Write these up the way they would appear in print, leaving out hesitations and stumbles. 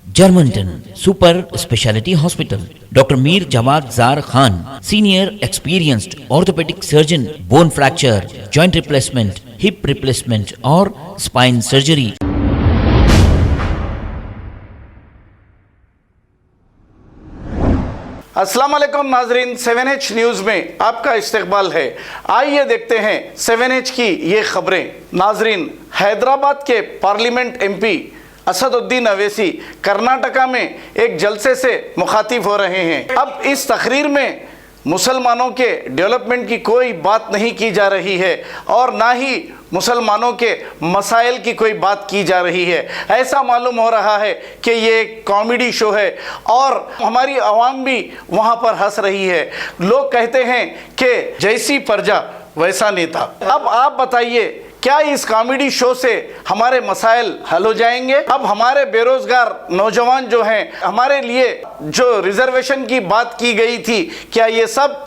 Germanton super speciality hospital, doctor Mir Jawad Zar Khan, senior experienced orthopaedic surgeon, bone fracture, joint replacement, hip replacement और spine surgery. अस्सलाम वालेकुम नाजरीन, 7H news में आपका इस्तकबाल है। आइए देखते हैं 7H की ये खबरें। नाजरीन, हैदराबाद के पार्लियामेंट MP असदुद्दीन अवैसी कर्नाटका में एक जलसे से मुखातिब हो रहे हैं। अब इस तकरीर में मुसलमानों के डेवलपमेंट की कोई बात नहीं की जा रही है और ना ही मुसलमानों के मसाइल की कोई बात की जा रही है। ऐसा मालूम हो रहा है कि ये एक कॉमेडी शो है और हमारी आवाम भी वहाँ पर हंस रही है। लोग कहते हैं कि जैसी प्रजा वैसा नेता। अब आप बताइए, क्या इस कॉमेडी शो से हमारे मसाइल हल हो जाएंगे? अब हमारे बेरोजगार नौजवान जो हैं, हमारे लिए जो रिजर्वेशन की बात की गई थी, क्या ये सब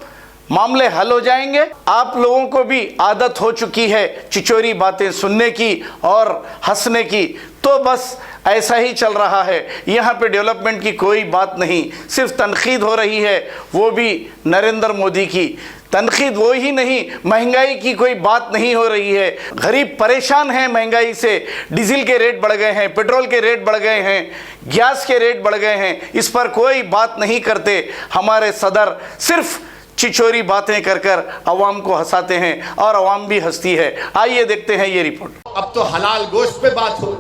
मामले हल हो जाएंगे? आप लोगों को भी आदत हो चुकी है चिचोरी बातें सुनने की और हंसने की, तो बस ऐसा ही चल रहा है। यहाँ पे डेवलपमेंट की कोई बात नहीं, सिर्फ तनकीद हो रही है, वो भी नरेंद्र मोदी की। तनकीद वो ही नहीं, महंगाई की कोई बात नहीं हो रही है। गरीब परेशान हैं महंगाई से, डीजल के रेट बढ़ गए हैं, पेट्रोल के रेट बढ़ गए हैं, गैस के रेट बढ़ गए हैं। इस पर कोई बात नहीं करते हमारे सदर, सिर्फ चिचोरी बातें कर कर अवाम को हंसाते हैं और अवाम भी हंसती है। आइए देखते हैं ये रिपोर्ट। अब तो हलाल गोश्त पे बात हो,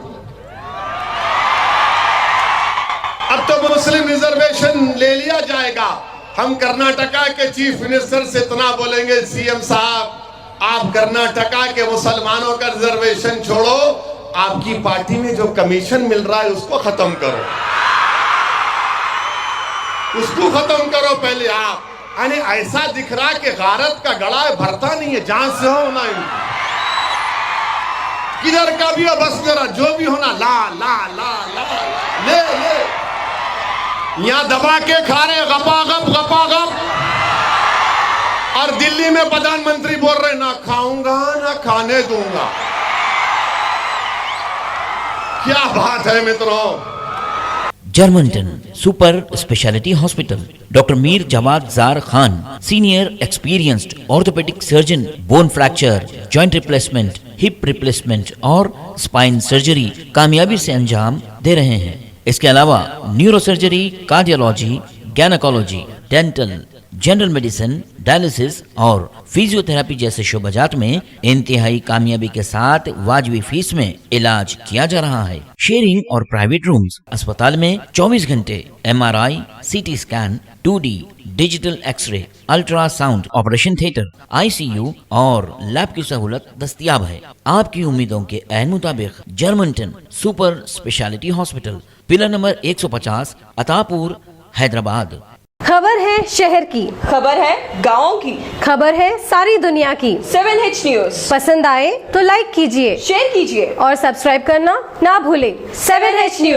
अब तो मुस्लिम रिजर्वेशन ले लिया जाएगा। हम कर्नाटका के चीफ मिनिस्टर से इतना बोलेंगे, CM साहब आप कर्नाटका के मुसलमानों का रिजर्वेशन छोड़ो, आपकी पार्टी में जो कमीशन मिल रहा है उसको खत्म करो, उसको खत्म करो पहले आप। यानी ऐसा दिख रहा है कि गारत का गड़ा भरता नहीं है, जहां से हो ना किधर का भी हो, बस मेरा जो भी होना ला ला ला ला ले ले, यहां दबा के खा रहे गपागप गपागप। और दिल्ली में प्रधानमंत्री बोल रहे ना खाऊंगा ना खाने दूंगा। क्या बात है मित्रों। जर्मनटन super speciality hospital, doctor Mir Jawad Zar Khan, senior experienced orthopaedic surgeon, bone fracture, joint replacement, hip replacement और स्पाइन सर्जरी कामयाबी से अंजाम दे रहे हैं। इसके अलावा neurosurgery, cardiology, gynaecology, dental, general medicine, dialysis और फिजियोथेरेपी जैसे शोबाजात में इंतहाई कामयाबी के साथ वाजबी फीस में इलाज किया जा रहा है। शेयरिंग और प्राइवेट रूम्स, अस्पताल में 24 घंटे MRI, CT scan, 2D digital x ray, ultrasound, operation theatre, ICU और लैब की सहूलत दस्तयाब है। आपकी उम्मीदों के ऐन मुताबिक Germanten super speciality hospital, pillar number 150, Attapur, Hyderabad. खबर है शहर की, खबर है गाँव की, खबर है सारी दुनिया की। 7H न्यूज़ पसंद आए तो लाइक कीजिए, शेयर कीजिए और सब्सक्राइब करना ना भूलें। 7H news.